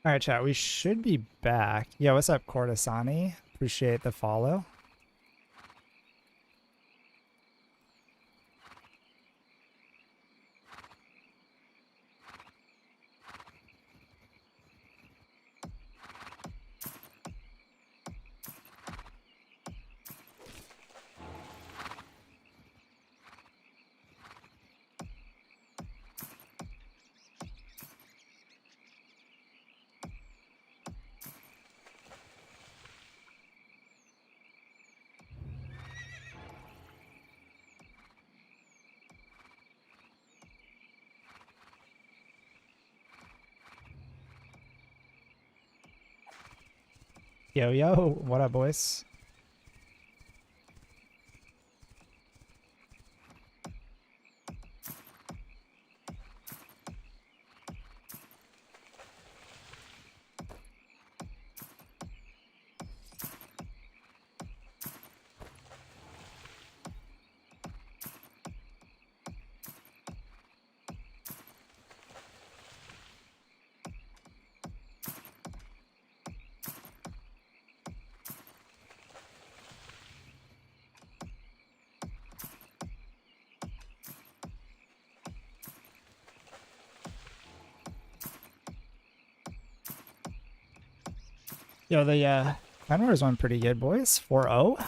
All right, chat. We should be back. Yeah, what's up, Cortisani? Appreciate the follow. Yo, yo. What up, boys? Yo, the Clan Wars went pretty good, boys. 4-0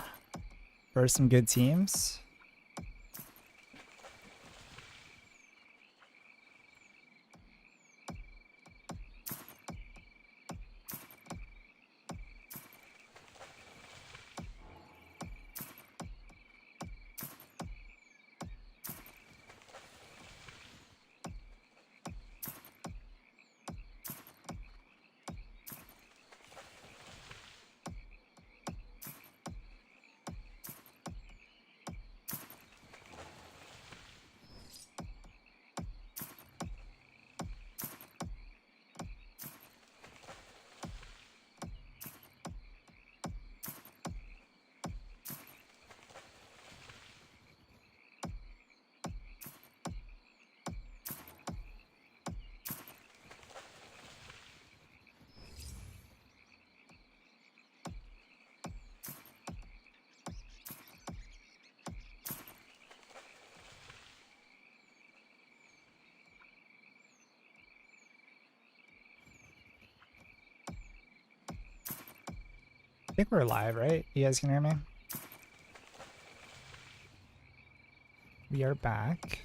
for some good teams. I think we're live, right? You guys can hear me? We are back.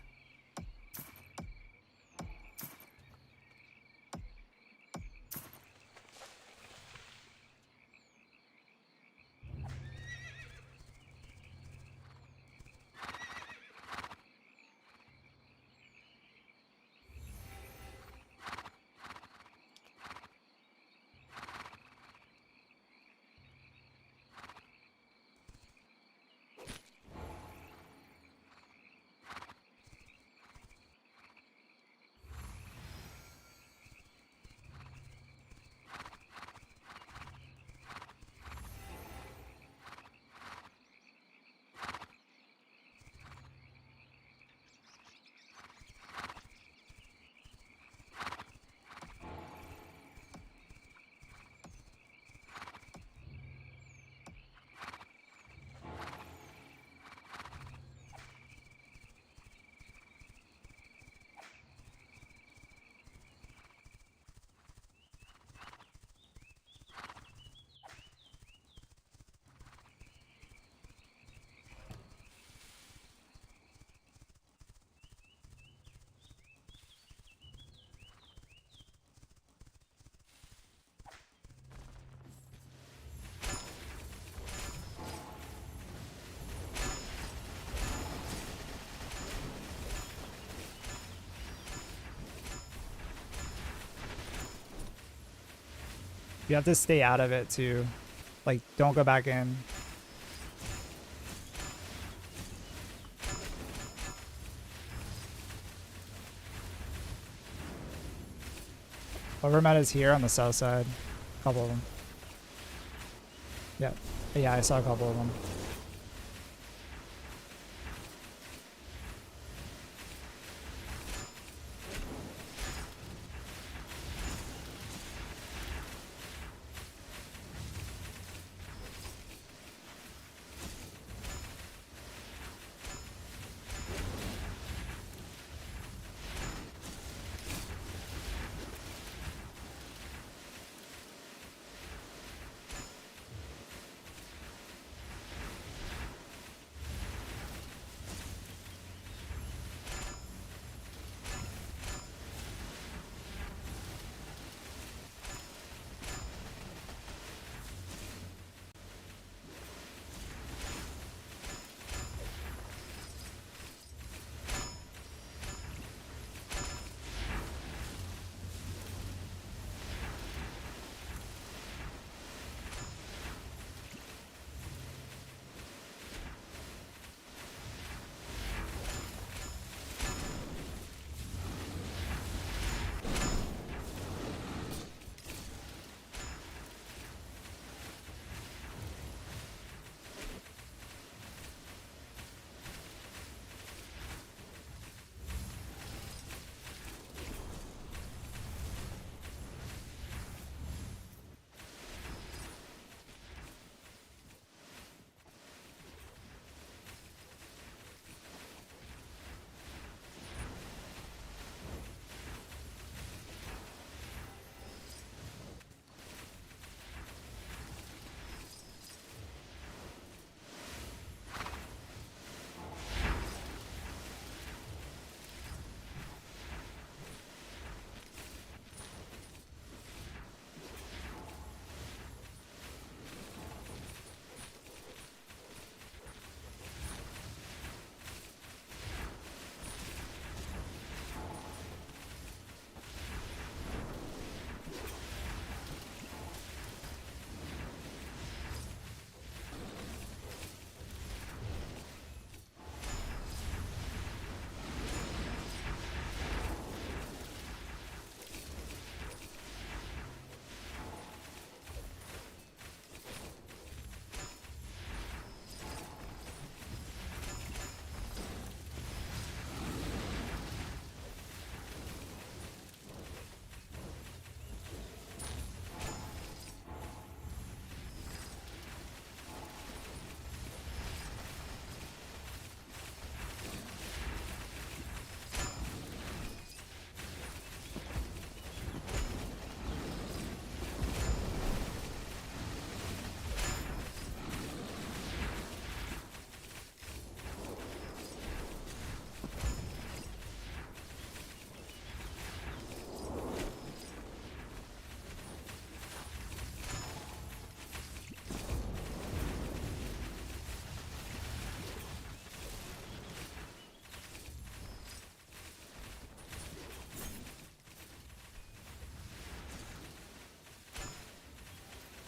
You have to stay out of it too. Like, don't go back in. Overmet is here on the south side. A couple of them. Yep. Yeah, I saw a couple of them.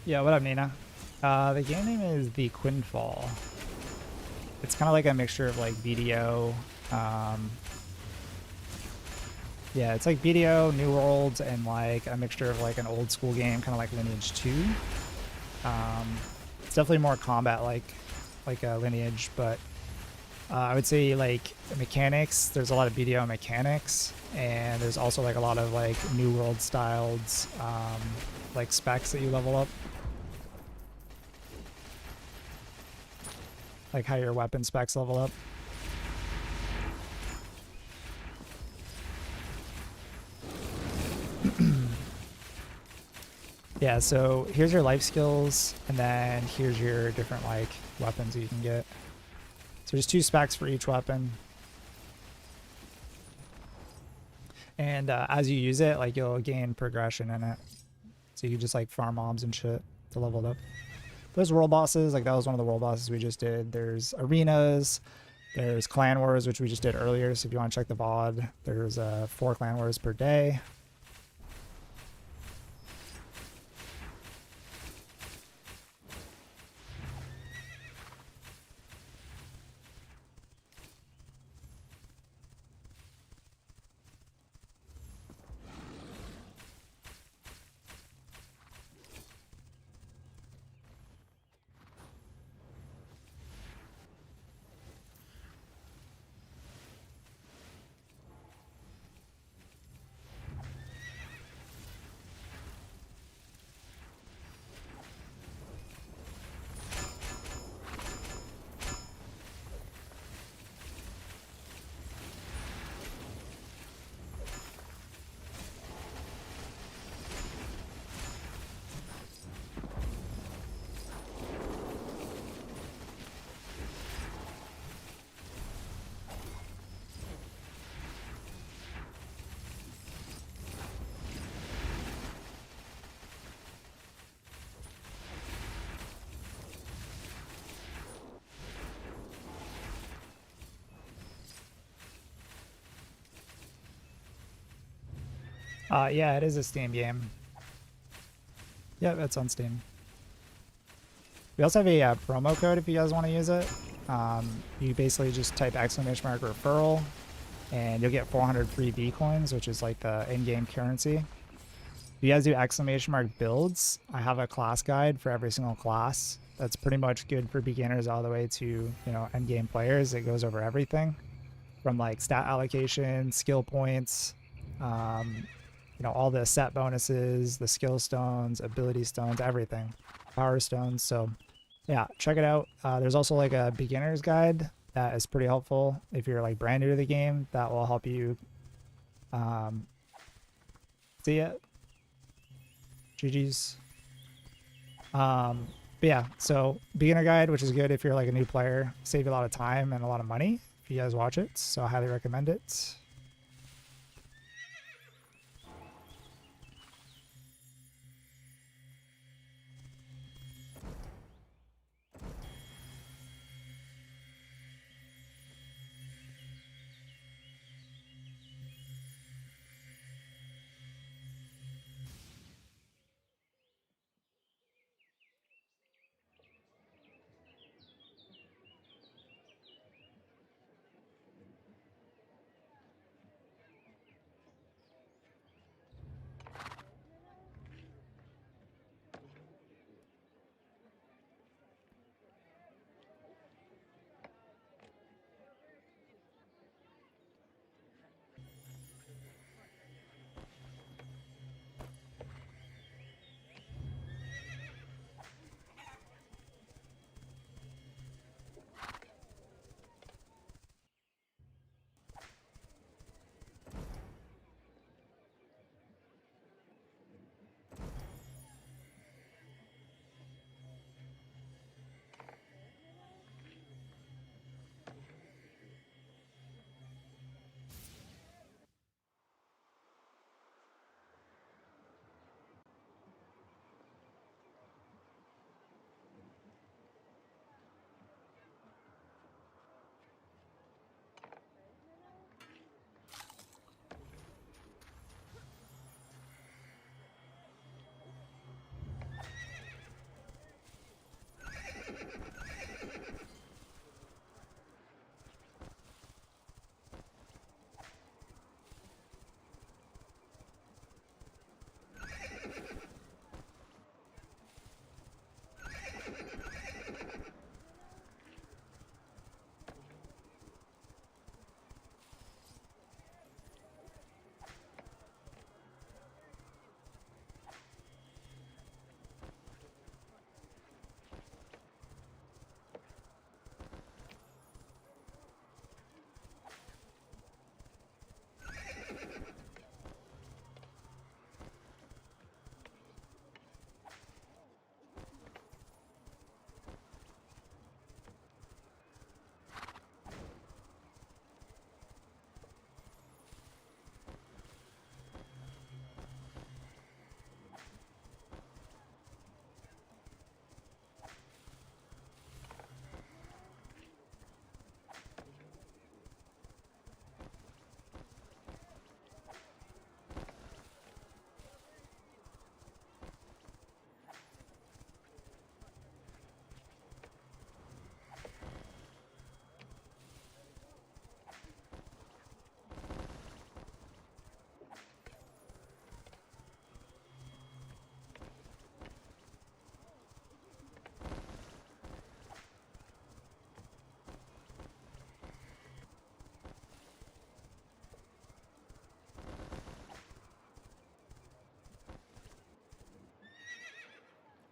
Yeah, what up, Nina? The game name is the Quinfall. It's kind of like a mixture of like BDO. Yeah, it's like BDO, New Worlds, and like a mixture of like an old school game, kind of like Lineage 2. It's definitely more combat like a Lineage, but I would say like mechanics. There's a lot of BDO mechanics, and there's also like a lot of like New World styled like specs that you level up. Like how your weapon specs level up. Yeah, so here's your life skills, and then here's your different like weapons that you can get. So there's 2 specs for each weapon. And as you use it, like you'll gain progression in it. So you just like farm mobs and shit to level it up. There's world bosses, like that was one of the world bosses we just did. There's arenas, there's clan wars, which we just did earlier. So if you want to check the VOD, there's 4 clan wars per day. Yeah, it is a Steam game. Yeah, it's on Steam. We also have a promo code if you guys want to use it. You basically just type !referral and you'll get 400 free V coins, which is like the in-game currency. If you guys do !builds, I have a class guide for every single class. That's pretty much good for beginners all the way to, you know, end game players. It goes over everything from like stat allocation, skill points, you know, all the set bonuses, the skill stones, ability stones, everything, power stones. So yeah, check it out. There's also like a beginner's guide that is pretty helpful if you're like brand new to the game. That will help you see it. GG's. But yeah, so beginner guide, which is good if you're like a new player, save you a lot of time and a lot of money if you guys watch it. So I highly recommend it.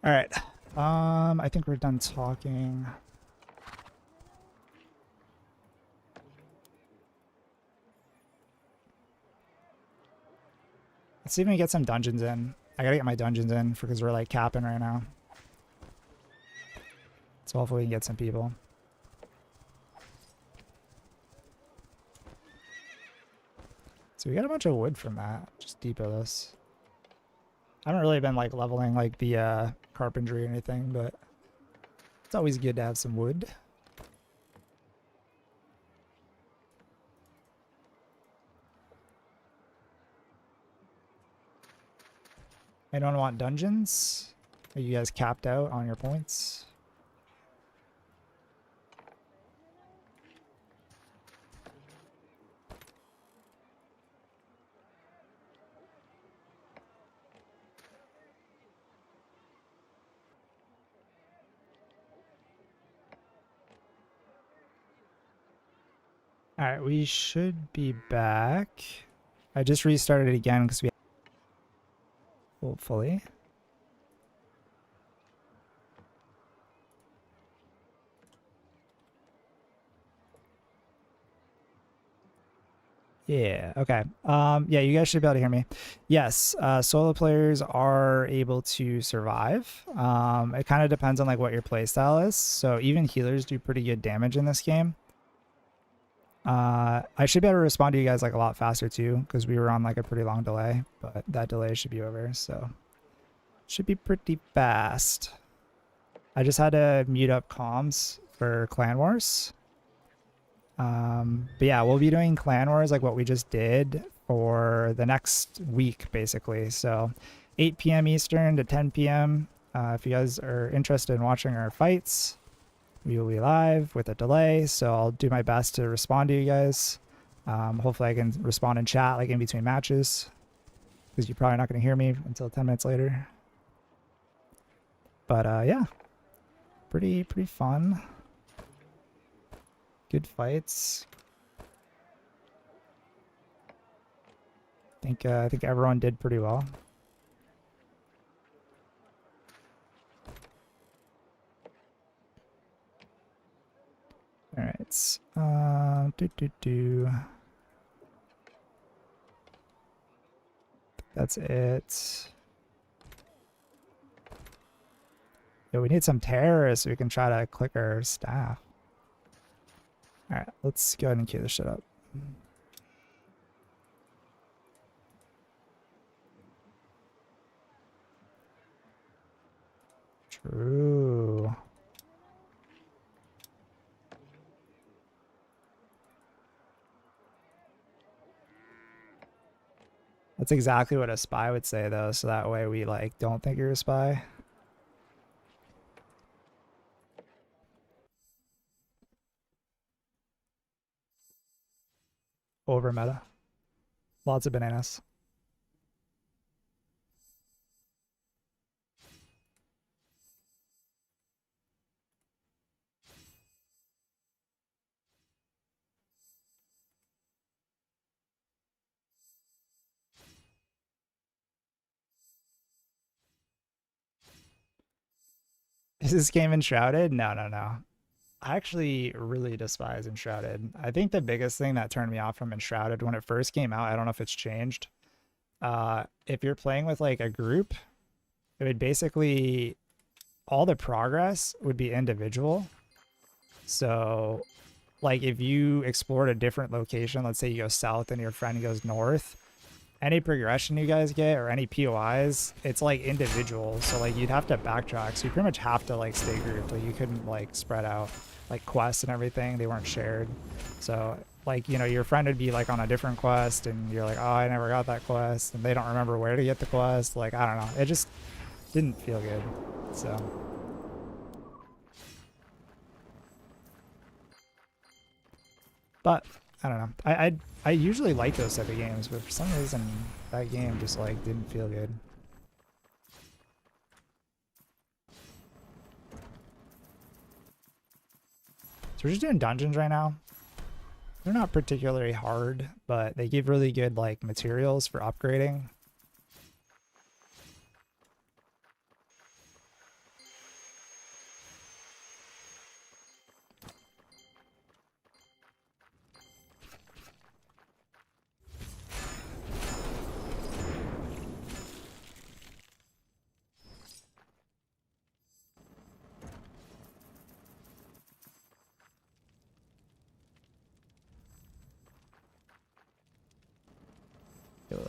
All right. I think we're done talking. Let's see if we can get some dungeons in. I gotta get my dungeons in because we're like capping right now. So hopefully we can get some people. So we got a bunch of wood from that. Just depot this. I haven't really been like leveling like the carpentry or anything, but it's always good to have some wood. Anyone want dungeons? Are you guys capped out on your points? All right, we should be back. I just restarted it again because we hopefully. Yeah, okay. Yeah, you guys should be able to hear me. Yes, solo players are able to survive. It kind of depends on like what your playstyle is. So even healers do pretty good damage in this game. I should be able to respond to you guys like a lot faster too, because we were on like a pretty long delay, but that delay should be over, so should be pretty fast. I just had to mute up comms for Clan Wars. But yeah, we'll be doing Clan Wars like what we just did for the next week, basically. So 8 p.m. Eastern to 10 p.m. If you guys are interested in watching our fights, we will be live with a delay. So I'll do my best to respond to you guys. Hopefully I can respond in chat like in between matches, because you're probably not going to hear me until 10 minutes later. But yeah, pretty fun. Good fights. I think everyone did pretty well. All right. That's it. Yeah, we need some terrorists so we can try to click our staff. All right, let's go ahead and queue this shit up. True. That's exactly what a spy would say though, so that way we like don't think you're a spy. Over meta. Lots of bananas. Is this game Enshrouded? No. I actually really despise Enshrouded. I think the biggest thing that turned me off from Enshrouded when it first came out, I don't know if it's changed. If you're playing with like a group, it would basically, all the progress would be individual. So like if you explored a different location, let's say you go south and your friend goes north, any progression you guys get or any POIs, it's like individual. So like you'd have to backtrack. So you pretty much have to like stay grouped. Like you couldn't like spread out like quests and everything. They weren't shared. So like, you know, your friend would be like on a different quest and you're like, oh, I never got that quest. And they don't remember where to get the quest. Like, I don't know. It just didn't feel good. So. But I don't know. I usually like those type of games, but for some reason that game just like didn't feel good. So we're just doing dungeons right now. They're not particularly hard, but they give really good like materials for upgrading.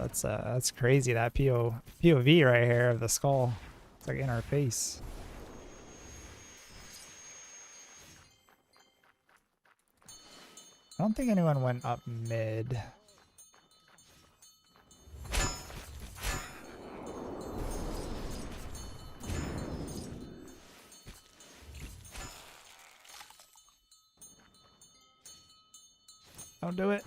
That's crazy. That POV right here of the skull. It's like in our face. I don't think anyone went up mid. Don't do it.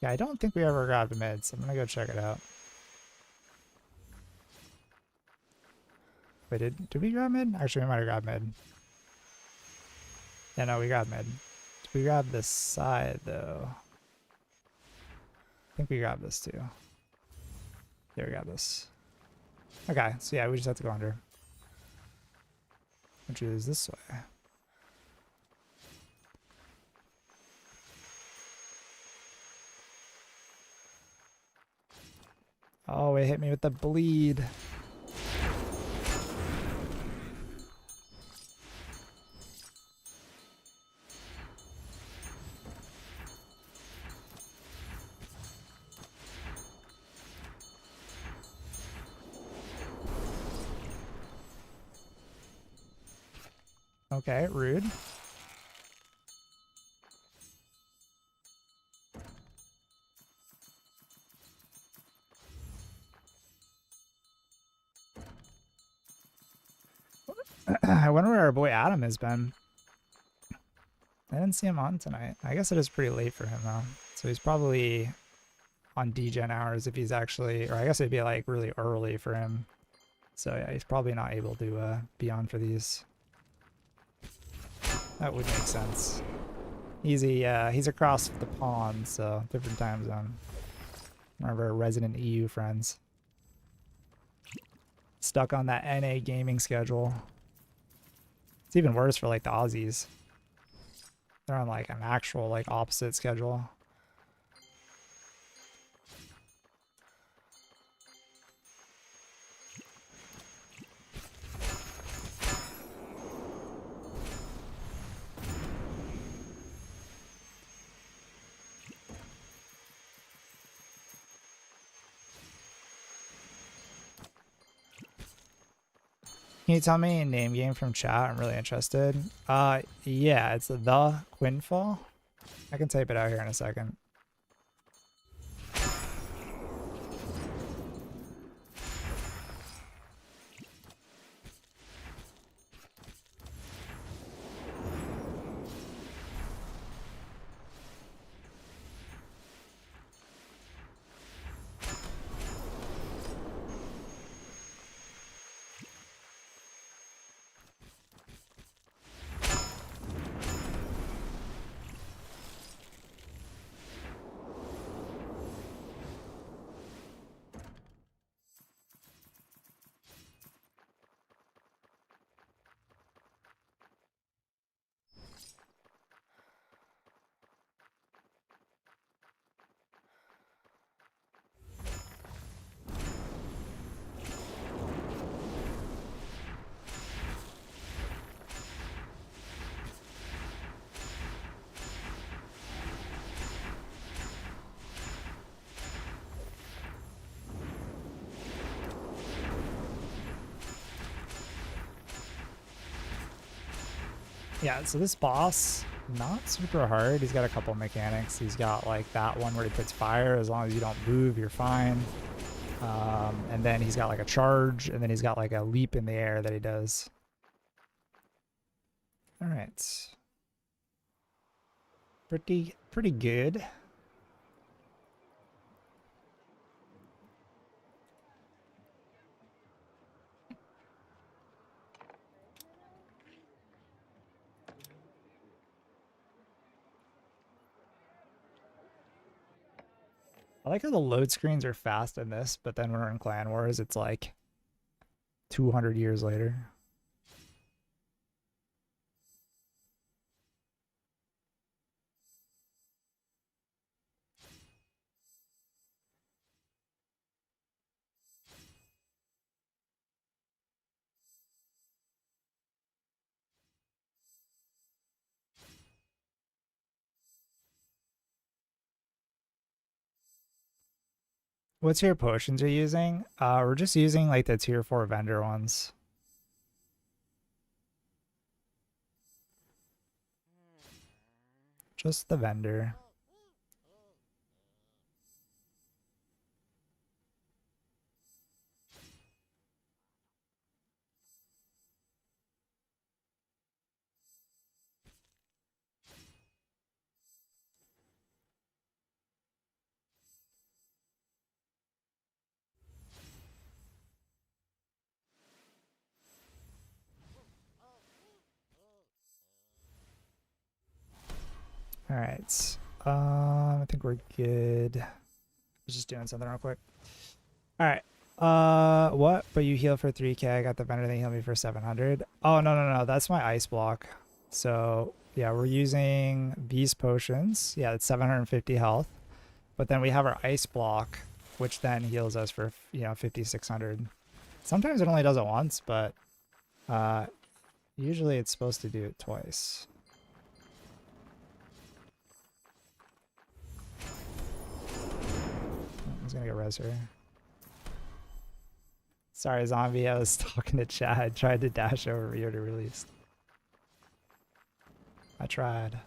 Yeah, I don't think we ever grabbed mid, so I'm gonna go check it out. Wait, did we grab mid? Actually, we might have grabbed mid. Yeah, no, we grabbed mid. Did we grab this side, though? I think we grabbed this, too. Yeah, we got this. Okay, so yeah, we just have to go under. Which is this way. Oh, it hit me with the bleed. Okay, rude. I wonder where our boy Adam has been. I didn't see him on tonight. I guess it is pretty late for him though. So he's probably on degen hours if he's actually, or I guess it'd be like really early for him. So yeah, he's probably not able to be on for these. That would make sense. He's across the pond, so different time zone. One of our resident EU friends. Stuck on that NA gaming schedule. It's even worse for like the Aussies. They're on like an actual like opposite schedule. Can you tell me a name game from chat? I'm really interested. Yeah, it's the Quinfall. I can type it out here in a second. Yeah, so this boss, not super hard. He's got a couple mechanics. He's got like that one where he puts fire. As long as you don't move, you're fine. And then he's got like a charge, and then he's got like a leap in the air that he does. All right. Pretty good. I like how the load screens are fast in this, but then when we're in Clan Wars, it's like 200 years later. What tier potions are you using? We're just using like the tier 4 vendor ones. Just the vendor. All right. I think we're good. I was just doing something real quick. All right. What? But you heal for 3k. I got the vendor, they heal me for 700. Oh, no. That's my ice block. So, yeah, we're using these potions. Yeah, it's 750 health. But then we have our ice block, which then heals us for, 5,600. Sometimes it only does it once, but usually it's supposed to do it twice. I was gonna get res here. Sorry, zombie. I was talking to Chad. Tried to dash over you to release. I tried.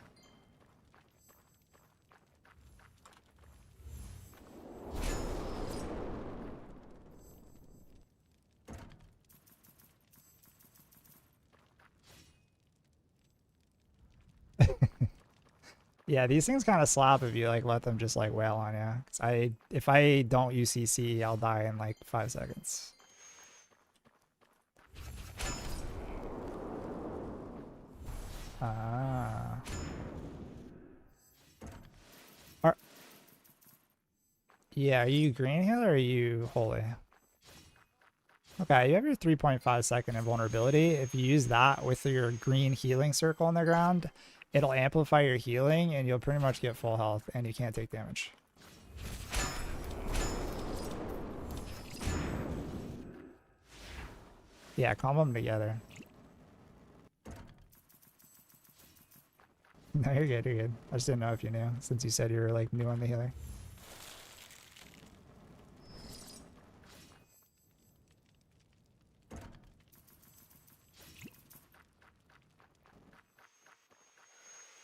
Yeah, these things kind of slap if you like let them just like wail on you. 'Cause if I don't use CC, I'll die in like 5 seconds. Ah. Yeah, are you green healer or are you holy? Okay, you have your 3.5 second invulnerability. If you use that with your green healing circle on the ground, it'll amplify your healing and you'll pretty much get full health and you can't take damage. Yeah, combo them together. No, you're good, you're good. I just didn't know if you knew, since you said you were like new on the healer.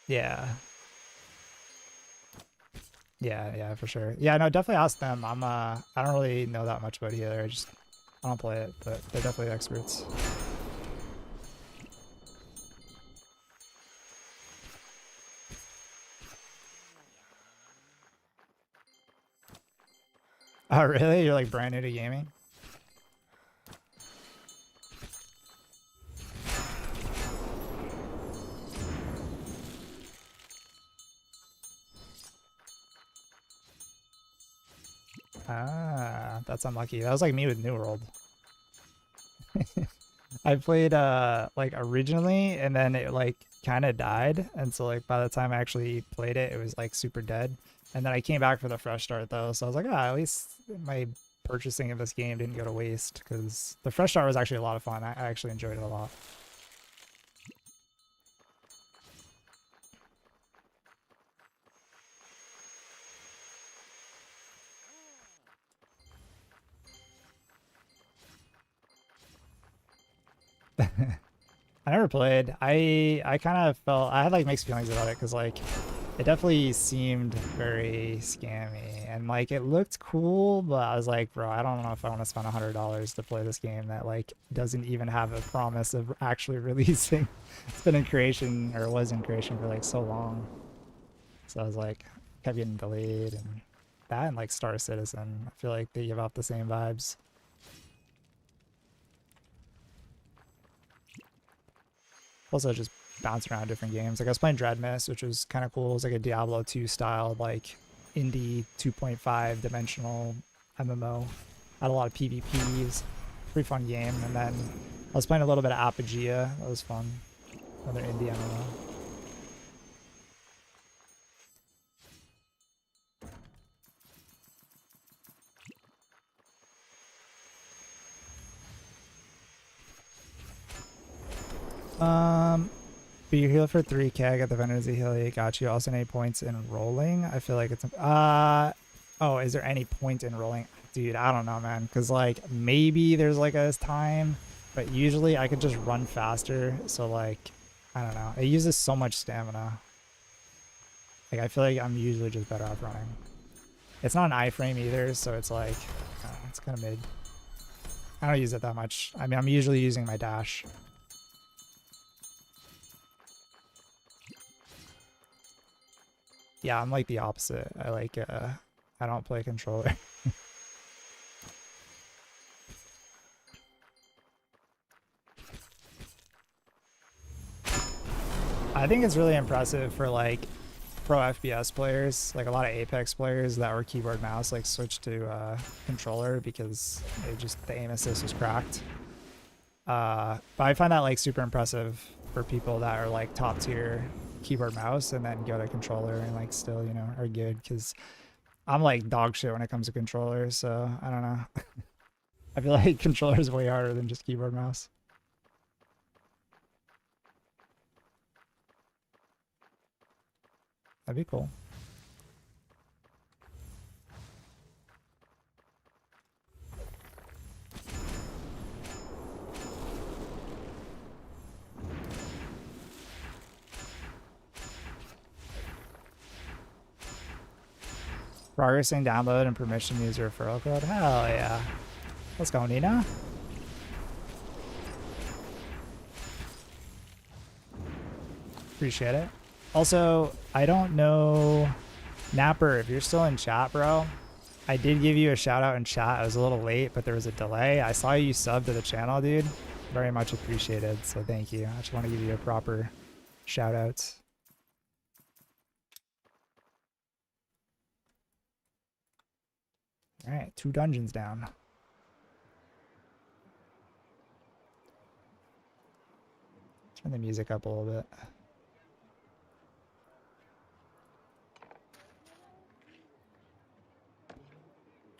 Yeah. Yeah, for sure. Yeah, no, definitely ask them. I don't really know that much about healer. I don't play it, but they're definitely experts. Oh, really? You're like brand new to gaming? Ah, that's unlucky. That was like me with New World. I played like originally and then it like kind of died, and so like by the time I actually played it, it was like super dead. And then I came back for the fresh start though, so I was like, at least my purchasing of this game didn't go to waste, because the fresh start was actually a lot of fun. I actually enjoyed it a lot. I never played. I kind of felt I had like mixed feelings about it, because like it definitely seemed very scammy and like it looked cool, but I was like, bro, I don't know if I want to spend $100 to play this game that like doesn't even have a promise of actually releasing. It's been in creation, or was in creation, for like so long. So I was like, kept getting delayed, and that and like Star Citizen, I feel like they give off the same vibes. Also just bounce around different games. Like I was playing Dreadmiss, which was kind of cool. It was like a Diablo 2 style, like indie 2.5 dimensional MMO. Had a lot of PvPs. Pretty fun game. And then I was playing a little bit of Apogea. That was fun. Another indie MMO. But you heal for 3k. I got the vendors to heal you. Got you. Also, any points in rolling? I feel like it's oh, is there any point in rolling? Dude, I don't know, man. Because, like, maybe there's, like, a time, but usually I could just run faster. So, like, I don't know. It uses so much stamina. Like, I feel like I'm usually just better off running. It's not an iframe either, so it's like, it's kind of mid. I don't use it that much. I mean, I'm usually using my dash. Yeah, I'm like the opposite. I don't play controller. I think it's really impressive for like pro FPS players, like a lot of Apex players that were keyboard mouse, like switch to controller because the aim assist was cracked. But I find that like super impressive for people that are like top tier keyboard mouse and then go to controller and like still, you know, are good, because I'm like dog shit when it comes to controllers, so I don't know. I feel like controller is way harder than just keyboard mouse. That'd be cool. Progressing download and permission to use referral code. Hell yeah. Let's go, Nina. Appreciate it. Also, I don't know, Napper, if you're still in chat, bro. I did give you a shout out in chat. I was a little late, but there was a delay. I saw you sub to the channel, dude. Very much appreciated, so thank you. I just want to give you a proper shout out. All right, 2 dungeons down. Turn the music up a little bit.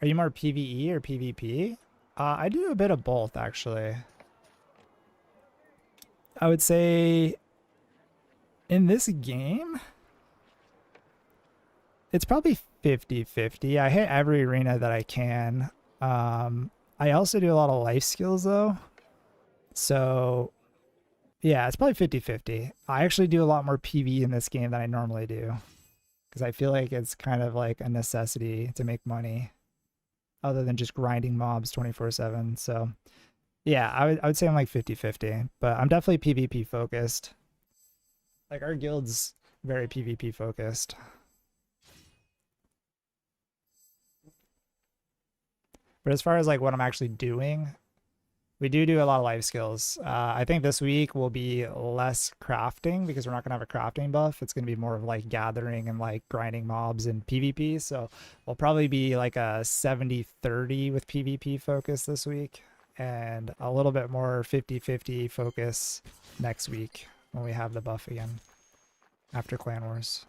Are you more PvE or PvP? I do a bit of both, actually. I would say in this game, it's probably 50-50. I hit every arena that I can. I also do a lot of life skills, though. So, yeah, it's probably 50-50. I actually do a lot more PvE in this game than I normally do, because I feel like it's kind of like a necessity to make money, other than just grinding mobs 24/7. So yeah, I would say I'm like 50-50, but I'm definitely PvP focused. Like our guild's very PvP focused. But as far as like what I'm actually doing, we do a lot of life skills. I think this week will be less crafting because we're not gonna have a crafting buff. It's gonna be more of like gathering and like grinding mobs and PvP. So we'll probably be like a 70-30 with PvP focus this week, and a little bit more 50-50 focus next week when we have the buff again after Clan Wars.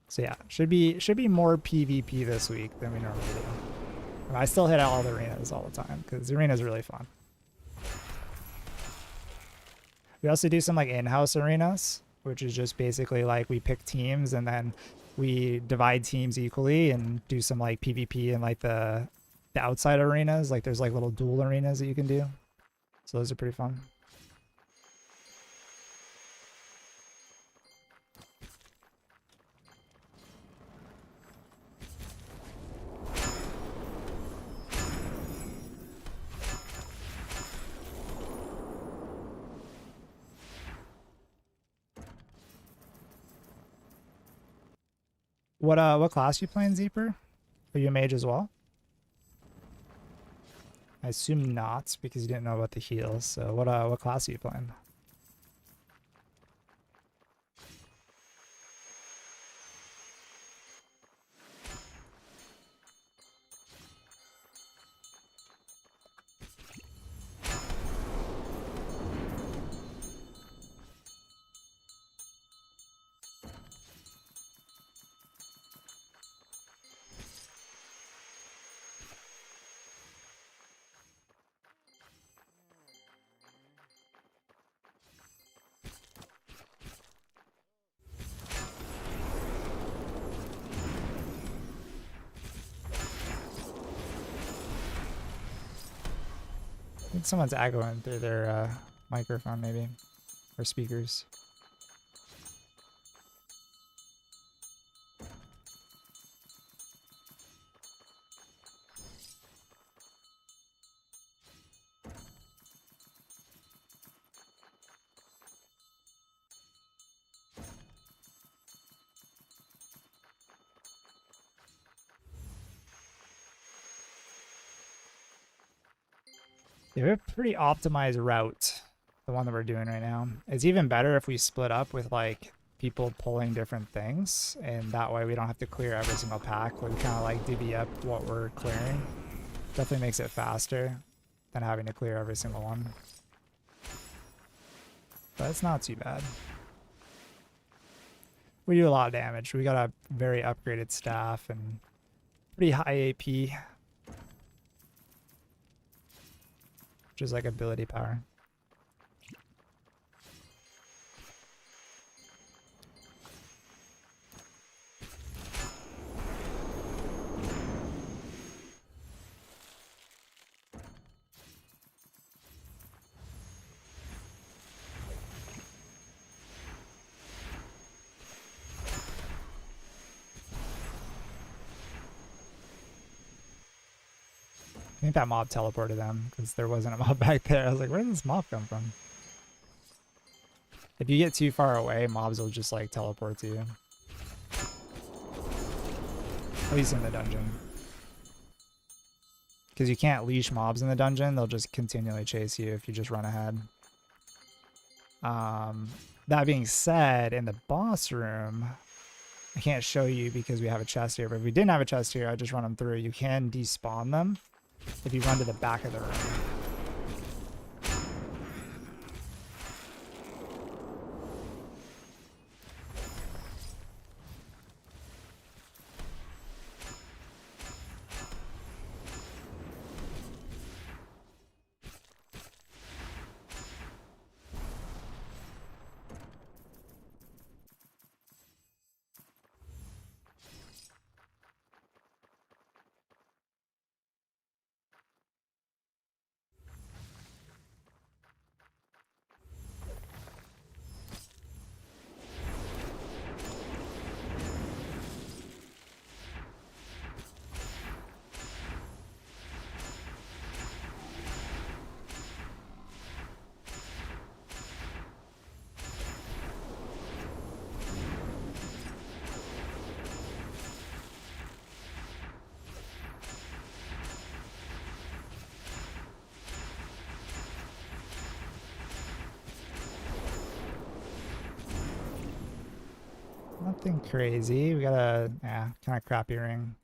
So yeah, should be more PvP this week than we normally do. And I still hit all the arenas all the time because the arena is really fun. We also do some like in-house arenas, which is just basically like we pick teams and then we divide teams equally and do some like PvP and like the outside arenas. Like there's like little duel arenas that you can do. So those are pretty fun. What class you playing, Zeeper? Are you a mage as well? I assume not, because you didn't know about the heals. So what class are you playing? think someone's echoing through their microphone, maybe, or speakers. Yeah, we have a pretty optimized route, the one that we're doing right now. It's even better if we split up with like people pulling different things, and that way we don't have to clear every single pack. We kind of like divvy up what we're clearing. Definitely makes it faster than having to clear every single one. But it's not too bad. We do a lot of damage. We got a very upgraded staff and pretty high AP. Which is like ability power. I think that mob teleported them because there wasn't a mob back there. I was like, where did this mob come from? If you get too far away, mobs will just like teleport to you. At least in the dungeon. Because you can't leash mobs in the dungeon, they'll just continually chase you if you just run ahead. That being said, in the boss room, I can't show you because we have a chest here, but if we didn't have a chest here, I'd just run them through. You can despawn them if you run to the back of the room. Nothing crazy. We got a kind of crappy ring.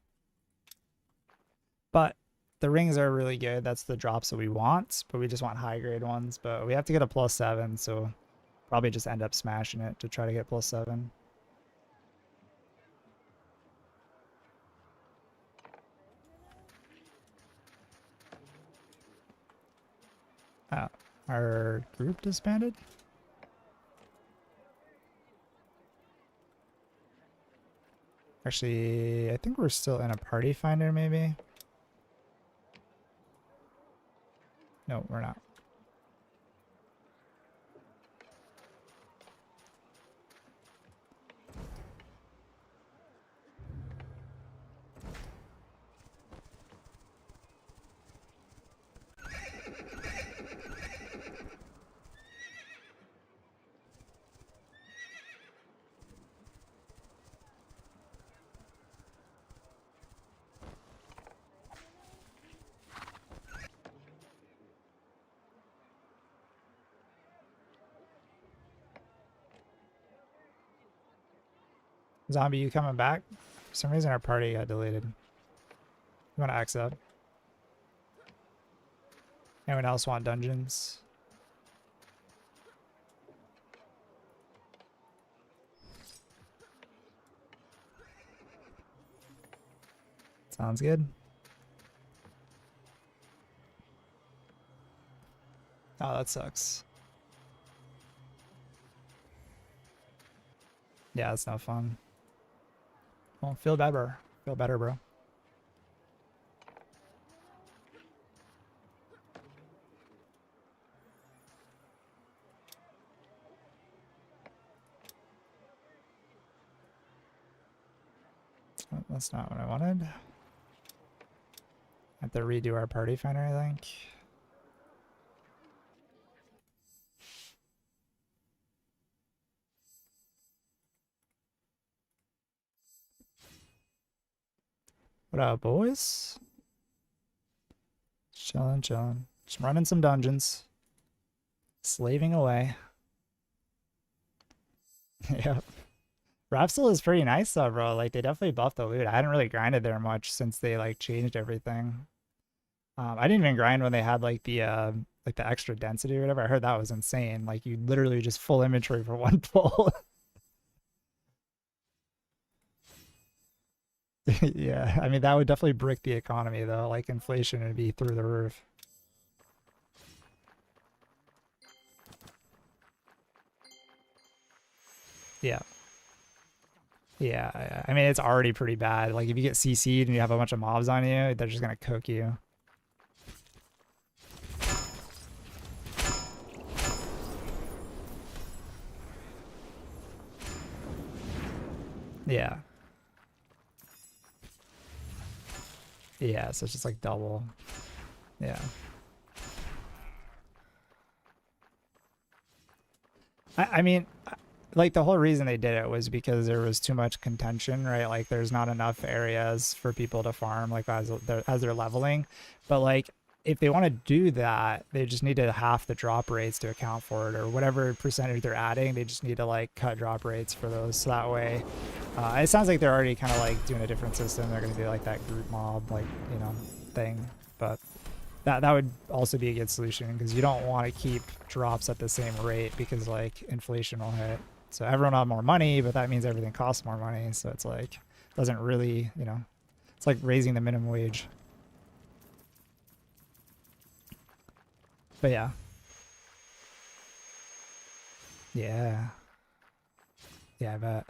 But the rings are really good. That's the drops that we want, but we just want high grade ones. But we have to get a +7, so probably just end up smashing it to try to get +7. Our group disbanded? Actually, I think we're still in a party finder, maybe. No, we're not. Zombie, you coming back? For some reason our party got deleted. You want to exit? Anyone else want dungeons? Sounds good. Oh, that sucks. Yeah, that's no fun. Well, feel better. Feel better, bro. that's not what I wanted. Have to redo our party finder, I think. What up, boys? Chillin', chillin'. Just running some dungeons. Slaving away. Yep. Rapsol is pretty nice though, bro. Like, they definitely buffed the loot. I hadn't really grinded there much since they, like, changed everything. I didn't even grind when they had, like, the extra density or whatever. I heard that was insane. Like, you literally just full inventory for one pull. Yeah, I mean, that would definitely brick the economy, though. Like, inflation would be through the roof. Yeah. Yeah, I mean, it's already pretty bad. Like, if you get CC'd and you have a bunch of mobs on you, they're just gonna cook you. Yeah. Yeah, so it's just like double. Yeah. I mean, like, the whole reason they did it was because there was too much contention, right? Like, there's not enough areas for people to farm, like, as they're leveling. But, like, if they want to do that, they just need to half the drop rates to account for it, or whatever percentage they're adding. They just need to, like, cut drop rates for those, so that way it sounds like they're already kind of, like, doing a different system. They're going to do, like, that group mob, like, you know, thing. But that would also be a good solution, because you don't want to keep drops at the same rate, because, like, inflation will hit. So everyone will have more money, but that means everything costs more money. So it's like, doesn't really, you know, it's like raising the minimum wage. But yeah. Yeah. Yeah, I bet.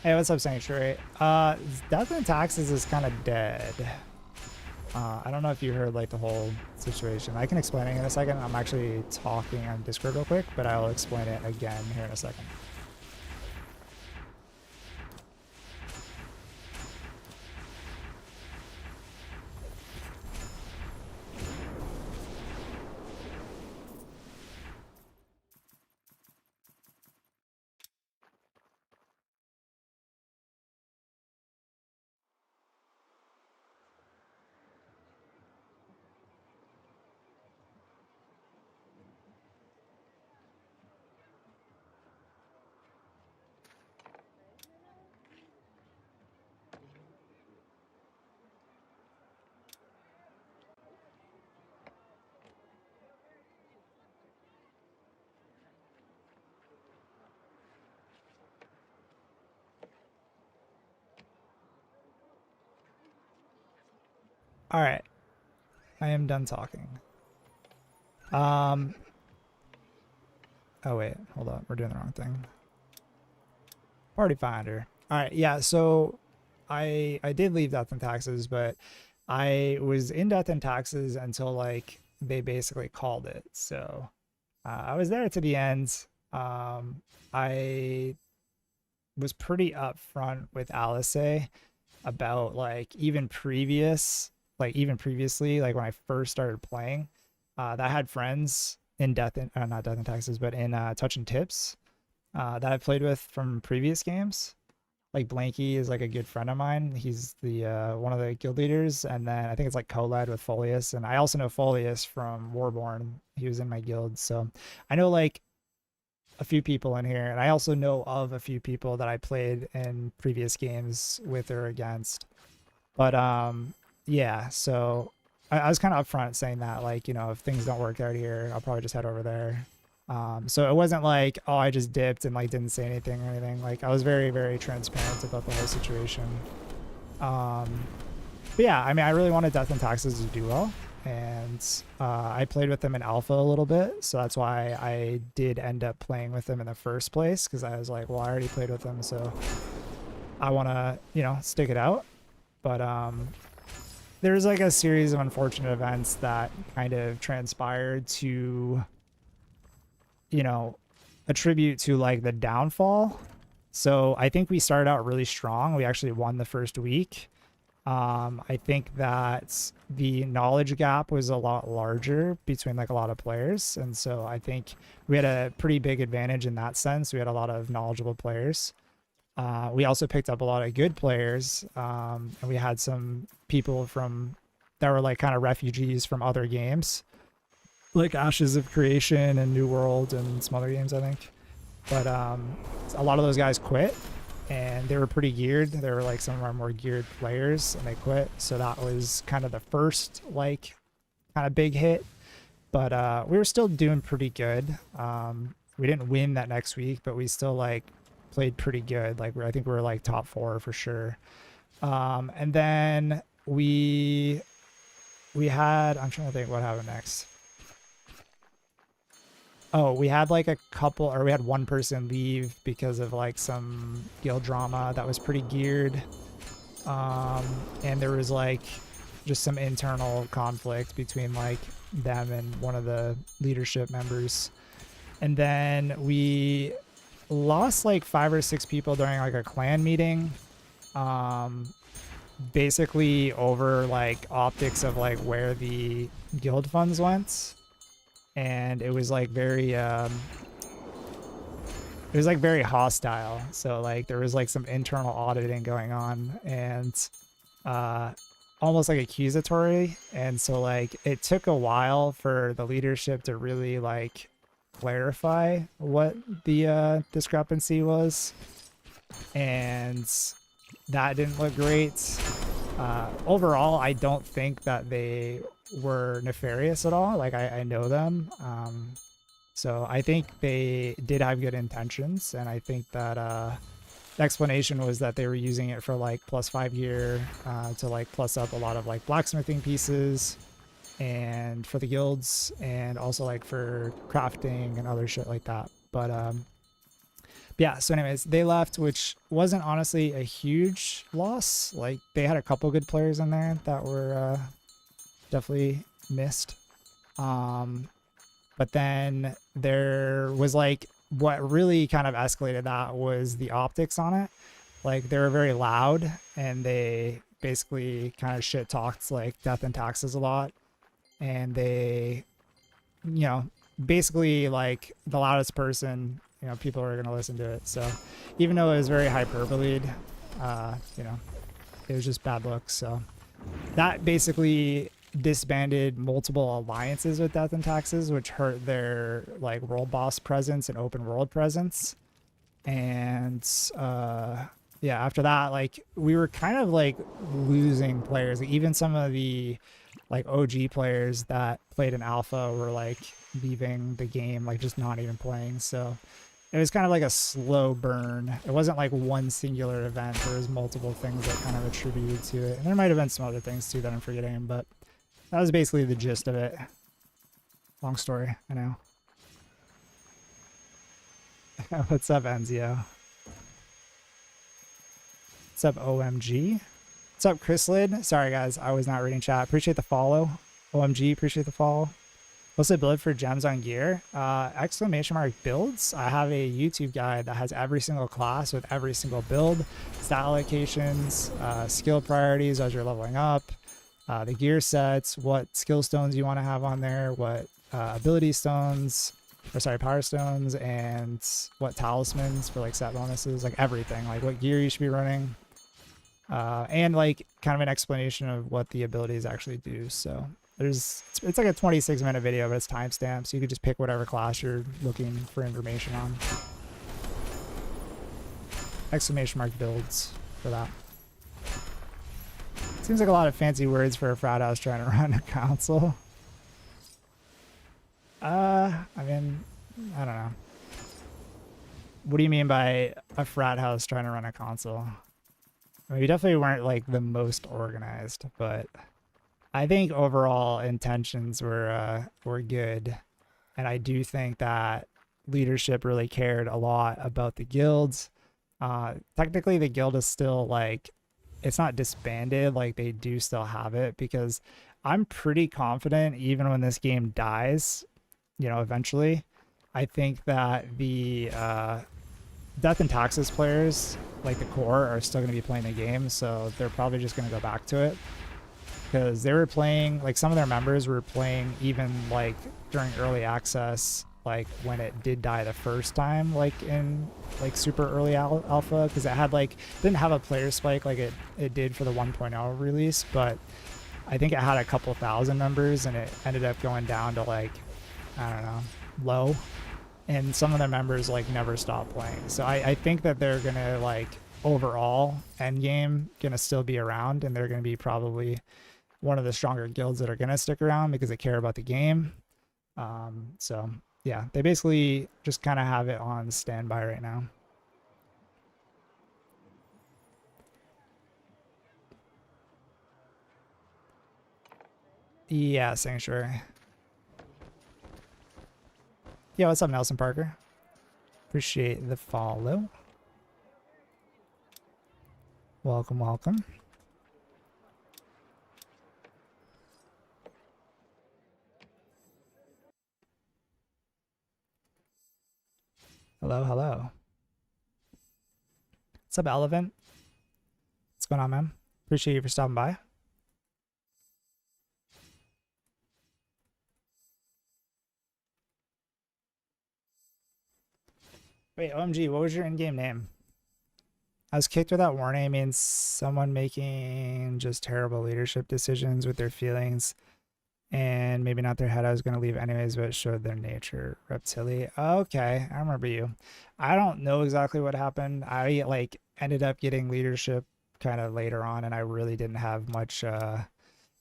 Hey, what's up, Sanctuary? Death and Taxes is kind of dead. I don't know if you heard like the whole situation. I can explain it in a second. I'm actually talking on Discord real quick, but I'll explain it again here in a second. All right, I am done talking. Oh wait, hold up, we're doing the wrong thing. Party Finder. All right, yeah. So I did leave Death and Taxes, but I was in Death and Taxes until like they basically called it. So I was there to the end. I was pretty upfront with Alice about like even previously, like when I first started playing, that I had friends in not Death and Taxes, but in Touch and Tips that I played with from previous games. Like Blanky is like a good friend of mine. He's the one of the guild leaders, and then I think it's like co-led with Folius, and I also know Folius from Warborn. He was in my guild, so I know like a few people in here, and I also know of a few people that I played in previous games with or against. But yeah, so I was kind of upfront saying that, like, you know, if things don't work out here, I'll probably just head over there. So it wasn't like, oh, I just dipped and like didn't say anything or anything. Like I was very, very transparent about the whole situation. But yeah, I mean, I really wanted Death and Taxes to do well, and I played with them in alpha a little bit, so that's why I did end up playing with them in the first place, because I was like, well, I already played with them, so I want to, you know, stick it out. But there's like a series of unfortunate events that kind of transpired to, you know, attribute to like the downfall. So I think we started out really strong. We actually won the first week. I think that the knowledge gap was a lot larger between like a lot of players, and so I think we had a pretty big advantage in that sense. We had a lot of knowledgeable players. We also picked up a lot of good players, and we had some people that were like kind of refugees from other games, like Ashes of Creation and New World and some other games, I think. But a lot of those guys quit, and they were pretty geared. They were like some of our more geared players, and they quit. So that was kind of the first like kind of big hit. But we were still doing pretty good. We didn't win that next week, but we still like played pretty good. Like I think we were like top 4 for sure. And then we had, I'm trying to think what happened next. Oh, we had like we had one person leave because of like some guild drama that was pretty geared. And there was like just some internal conflict between like them and one of the leadership members. And then we lost like 5 or 6 people during like a clan meeting. Basically over like optics of like where the guild funds went. And it was like very very hostile. So like there was like some internal auditing going on, and almost like accusatory. And so like it took a while for the leadership to really like clarify what the discrepancy was, and that didn't look great. Overall, I don't think that they were nefarious at all. Like I know them, so I think they did have good intentions, and I think that the explanation was that they were using it for like +5 gear to like plus up a lot of like blacksmithing pieces, and for the guilds, and also like for crafting and other shit like that. But Yeah, so anyways, they left, which wasn't honestly a huge loss. Like, they had a couple good players in there that were definitely missed. But then there was like, what really kind of escalated that was the optics on it. Like, they were very loud, and they basically kind of shit talked like Death and Taxes a lot. And they, you know, basically like the loudest person, you know, people are going to listen to it. So even though it was very hyperbole, you know, it was just bad looks. So that basically disbanded multiple alliances with Death and Taxes, which hurt their like world boss presence and open world presence. And yeah, after that, like, we were kind of like losing players. Like, even some of the like OG players that played in alpha were like leaving the game, like just not even playing. So it was kind of like a slow burn. It wasn't like one singular event. There was multiple things that kind of attributed to it. And there might have been some other things too that I'm forgetting, but that was basically the gist of it. Long story, I know. What's up, Enzio? What's up, OMG? What's up, Chrislid? Sorry, guys, I was not reading chat. Appreciate the follow. OMG, appreciate the follow. What's the build for gems on gear? Exclamation mark builds. I have a YouTube guide that has every single class with every single build, stat allocations, skill priorities as you're leveling up, the gear sets, what skill stones you want to have on there, what ability stones, or sorry, power stones, and what talismans for like set bonuses, like everything, like what gear you should be running, and like kind of an explanation of what the abilities actually do. So there's, it's like a 26-minute video, but it's timestamped, so you could just pick whatever class you're looking for information on. Exclamation mark builds for that. Seems like a lot of fancy words for a frat house trying to run a console. I mean, I don't know. What do you mean by a frat house trying to run a console? I mean, we definitely weren't like the most organized, but I think overall intentions were good. And I do think that leadership really cared a lot about the guilds. Technically the guild is still like, it's not disbanded, like they do still have it, because I'm pretty confident even when this game dies, you know, eventually, I think that the Death and Taxes players, like the core, are still going to be playing the game, so they're probably just going to go back to it. Because they were playing, like some of their members were playing even like during early access, like when it did die the first time, like in like super early alpha, because it had like, didn't have a player spike like it did for the 1.0 release, but I think it had a couple thousand members, and it ended up going down to like, I don't know, low, and some of the members like never stopped playing. So I think that they're gonna like overall end game gonna still be around, and they're gonna be probably one of the stronger guilds that are gonna stick around because they care about the game. So yeah, they basically just kind of have it on standby right now. Yeah, Sanctuary. Yeah, what's up, Nelson Parker? Appreciate the follow. Welcome, welcome. Hello, hello. What's up, Elephant? What's going on, man? Appreciate you for stopping by. Wait, OMG, what was your in-game name? I was kicked without warning. It means someone making just terrible leadership decisions with their feelings and maybe not their head. I was going to leave anyways, but it showed their nature. Reptilia. Okay, I remember you. I don't know exactly what happened. I like ended up getting leadership kind of later on, and I really didn't have much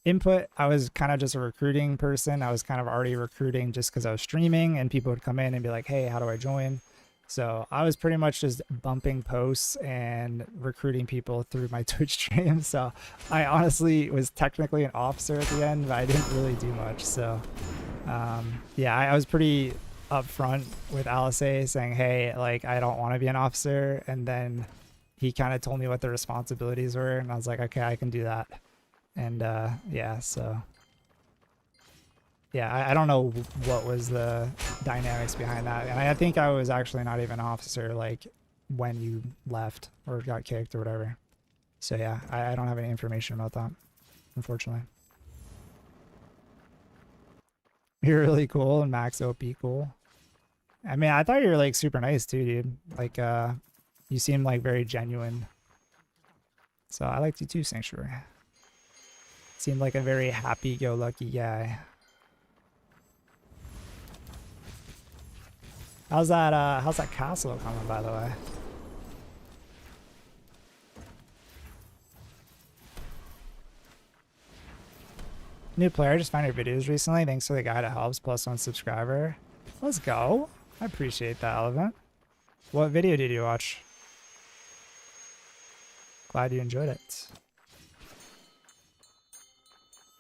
input. I was kind of just a recruiting person. I was kind of already recruiting just because I was streaming, and people would come in and be like, hey, how do I join? So I was pretty much just bumping posts and recruiting people through my Twitch stream. So I honestly was technically an officer at the end, but I didn't really do much. So yeah, I was pretty up front with Alisei saying, hey, like, I don't want to be an officer. And then he kind of told me what the responsibilities were. And I was like, okay, I can do that. And yeah, so. Yeah, I don't know what was the dynamics behind that. And I think I was actually not even an officer, like, when you left or got kicked or whatever. So yeah, I don't have any information about that, unfortunately. You're really cool and Max OP cool. I mean, I thought you were like super nice too, dude. Like, you seem like very genuine. So I liked you too, Sanctuary. Seemed like a very happy-go-lucky guy. How's that castle coming, by the way? New player, just found your videos recently. Thanks for the guy that helps, +1 subscriber. Let's go. I appreciate that, Elephant. What video did you watch? Glad you enjoyed it.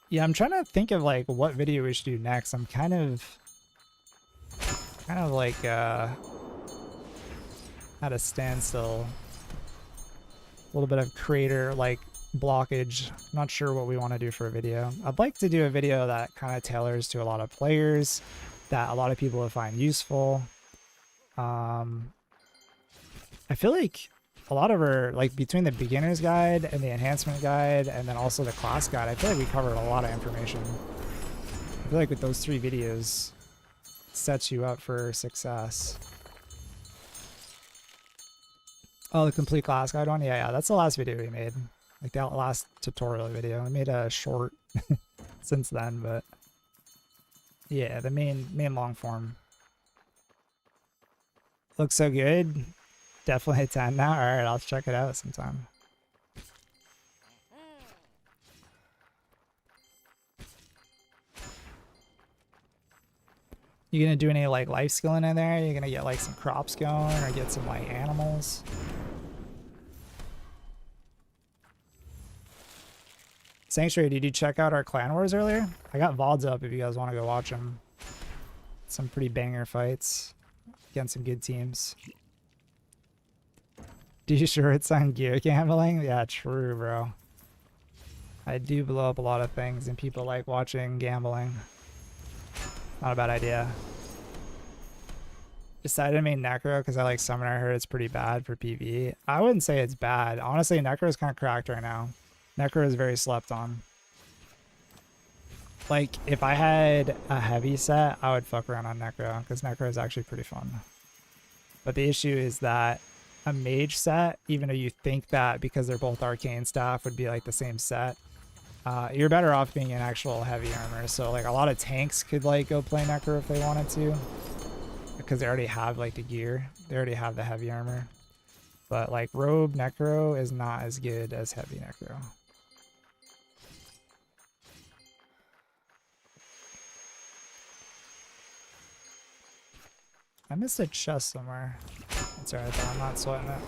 Yeah, I'm trying to think of like what video we should do next. I'm kind of like at a standstill. A little bit of creator like blockage. Not sure what we want to do for a video. I'd like to do a video that kind of tailors to a lot of players, that a lot of people will find useful. I feel like a lot of our, like between the beginner's guide and the enhancement guide and then also the class guide, I feel like we covered a lot of information. I feel like with those 3 videos, it sets you up for success. Oh, the complete class guide one? Yeah, that's the last video we made. Like that last tutorial video. I made a short since then, but yeah, the main long form. Looks so good. Definitely a 10 now. Alright, I'll check it out sometime. You gonna do any like life skilling in there? You gonna get like some crops going or get some like animals? Sanctuary, did you check out our Clan Wars earlier? I got VODs up if you guys want to go watch them. Some pretty banger fights against some good teams. Do you sure it's on gear gambling? Yeah, true, bro. I do blow up a lot of things and people like watching gambling. Not a bad idea. Decided to make Necro because I like Summoner. I heard it's pretty bad for PvE. I wouldn't say it's bad. Honestly, Necro is kind of cracked right now. Necro is very slept on. Like, if I had a heavy set, I would fuck around on Necro because Necro is actually pretty fun. But the issue is that a mage set, even though you think that because they're both Arcane Staff would be like the same set, you're better off being an actual heavy armor. So like a lot of tanks could like go play Necro if they wanted to, because they already have like the gear. They already have the heavy armor. But like robe Necro is not as good as heavy Necro. I missed a chest somewhere. That's alright though, I'm not sweating it.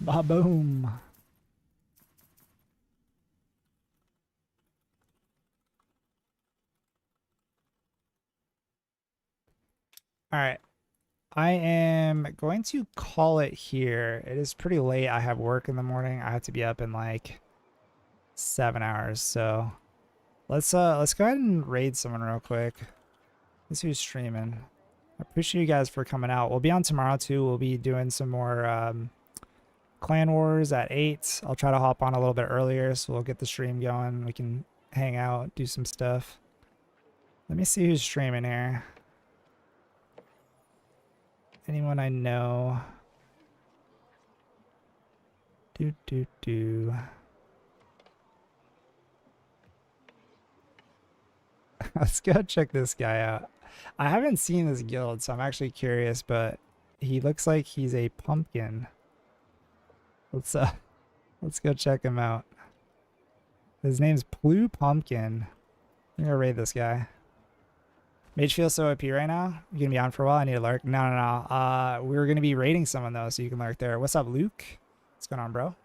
Ba-boom. Alright. I am going to call it here. It is pretty late. I have work in the morning. I have to be up in like 7 hours. So let's go ahead and raid someone real quick. Let's see who's streaming. I appreciate you guys for coming out. We'll be on tomorrow too. We'll be doing some more Clan Wars at 8. I'll try to hop on a little bit earlier so we'll get the stream going. We can hang out, do some stuff. Let me see who's streaming here. Anyone I know? Do. Let's go check this guy out. I haven't seen this guild, so I'm actually curious, but he looks like he's a pumpkin. Let's go check him out. His name's Blue Pumpkin. I'm gonna raid this guy. Mage feels so OP right now. You gonna be on for a while? I need a lurk. No. We're gonna be raiding someone though, so you can lurk there. What's up, Luke? What's going on, bro?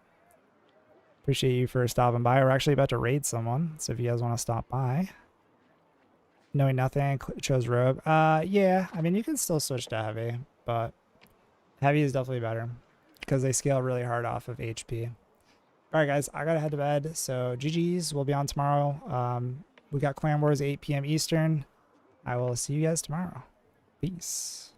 Appreciate you for stopping by. We're actually about to raid someone, so if you guys want to stop by. Knowing nothing, chose rogue. Yeah. I mean, you can still switch to heavy, but heavy is definitely better because they scale really hard off of HP. All right, guys, I gotta head to bed. So GG's. We'll be on tomorrow. We got Clan Wars 8 p.m. Eastern. I will see you guys tomorrow. Peace.